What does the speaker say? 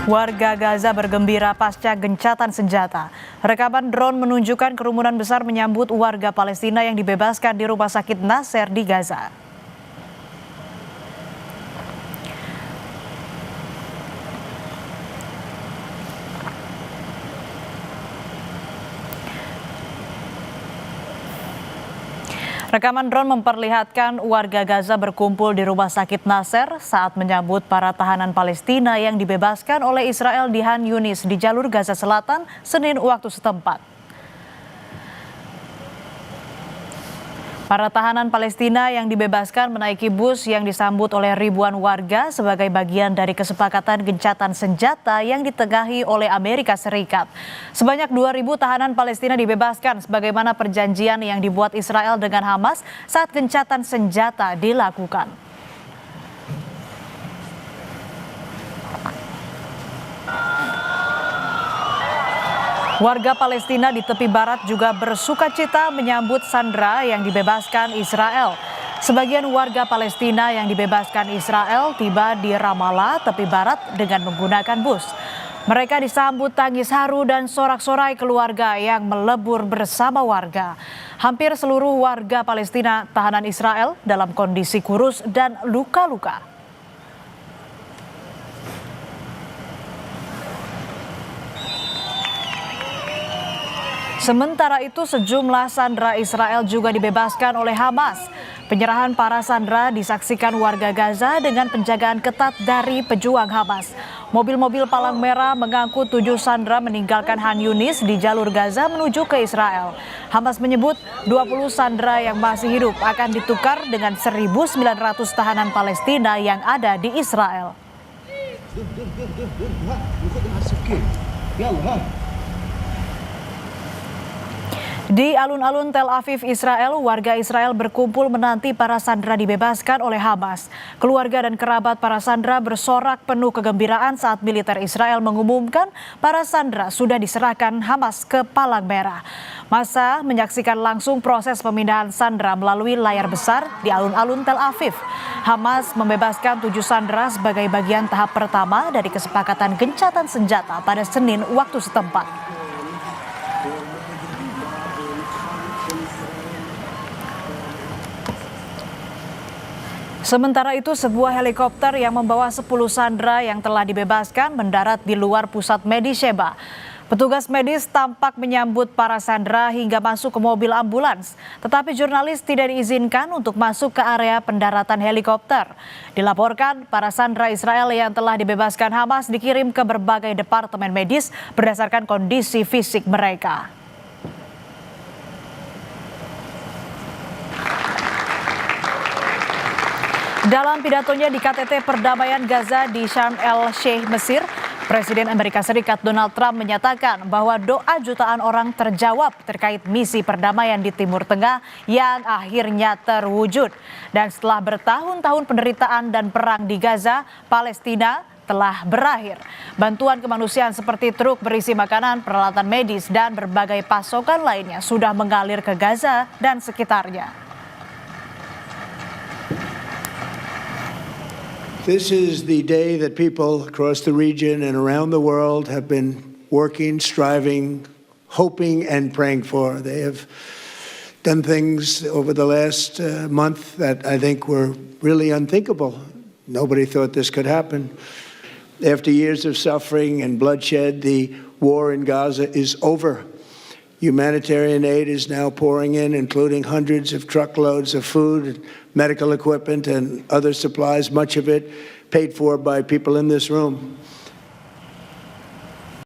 Warga Gaza bergembira pasca gencatan senjata. Rekaman drone menunjukkan kerumunan besar menyambut warga Palestina yang dibebaskan di Rumah Sakit Nasser di Gaza. Rekaman drone memperlihatkan warga Gaza berkumpul di Rumah Sakit Nasser saat menyambut para tahanan Palestina yang dibebaskan oleh Israel di Khan Yunis di jalur Gaza Selatan, Senin waktu setempat. Para tahanan Palestina yang dibebaskan menaiki bus yang disambut oleh ribuan warga sebagai bagian dari kesepakatan gencatan senjata yang ditengahi oleh Amerika Serikat. Sebanyak 2.000 tahanan Palestina dibebaskan sebagaimana perjanjian yang dibuat Israel dengan Hamas saat gencatan senjata dilakukan. Warga Palestina di tepi barat juga bersukacita menyambut sandera yang dibebaskan Israel. Sebagian warga Palestina yang dibebaskan Israel tiba di Ramallah, tepi barat dengan menggunakan bus. Mereka disambut tangis haru dan sorak-sorai keluarga yang melebur bersama warga. Hampir seluruh warga Palestina tahanan Israel dalam kondisi kurus dan luka-luka. Sementara itu, sejumlah sandera Israel juga dibebaskan oleh Hamas. Penyerahan para sandera disaksikan warga Gaza dengan penjagaan ketat dari pejuang Hamas. Mobil-mobil palang merah mengangkut 7 sandera meninggalkan Khan Yunis di jalur Gaza menuju ke Israel. Hamas menyebut 20 sandera yang masih hidup akan ditukar dengan 1.900 tahanan Palestina yang ada di Israel. Di alun-alun Tel Aviv, Israel, warga Israel berkumpul menanti para sandera dibebaskan oleh Hamas. Keluarga dan kerabat para sandera bersorak penuh kegembiraan saat militer Israel mengumumkan para sandera sudah diserahkan Hamas ke Palang Merah. Massa menyaksikan langsung proses pemindahan sandera melalui layar besar di alun-alun Tel Aviv. Hamas membebaskan 7 sandera sebagai bagian tahap pertama dari kesepakatan gencatan senjata pada Senin waktu setempat. Sementara itu, sebuah helikopter yang membawa 10 sandera yang telah dibebaskan mendarat di luar pusat medis Sheba. Petugas medis tampak menyambut para sandera hingga masuk ke mobil ambulans, tetapi jurnalis tidak diizinkan untuk masuk ke area pendaratan helikopter. Dilaporkan, para sandera Israel yang telah dibebaskan Hamas dikirim ke berbagai departemen medis berdasarkan kondisi fisik mereka. Dalam pidatonya di KTT Perdamaian Gaza di Sharm el-Sheikh, Mesir, Presiden Amerika Serikat Donald Trump menyatakan bahwa doa jutaan orang terjawab terkait misi perdamaian di Timur Tengah yang akhirnya terwujud. Dan setelah bertahun-tahun penderitaan dan perang di Gaza, Palestina telah berakhir. Bantuan kemanusiaan seperti truk berisi makanan, peralatan medis, dan berbagai pasokan lainnya sudah mengalir ke Gaza dan sekitarnya. This is the day that people across the region and around the world have been working, striving, hoping, and praying for. They have done things over the last month that I think were really unthinkable. Nobody thought this could happen. After years of suffering and bloodshed, the war in Gaza is over. Humanitarian aid is now pouring in, including hundreds of truckloads of food, medical equipment, and other supplies, much of it paid for by people in this room.